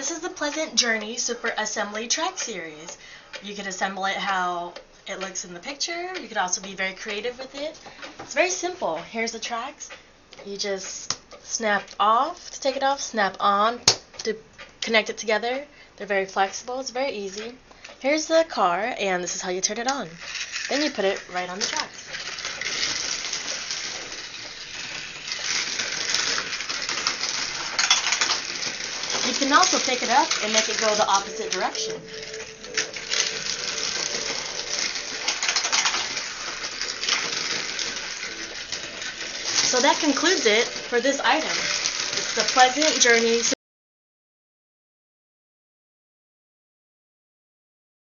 this is the Pleasant Journey Super Assembly Track Series. You can assemble it how it looks in the picture. You could also be very creative with it. It's very simple. Here's the tracks. You just snap off to take it off, snap on to connect it together. They're very flexible. It's very easy. Here's the car, and this is how you turn it on. Then you put it right on the tracks. You can also pick it up and make it go the opposite direction. So that concludes it for this item. It's the Pleasant Journey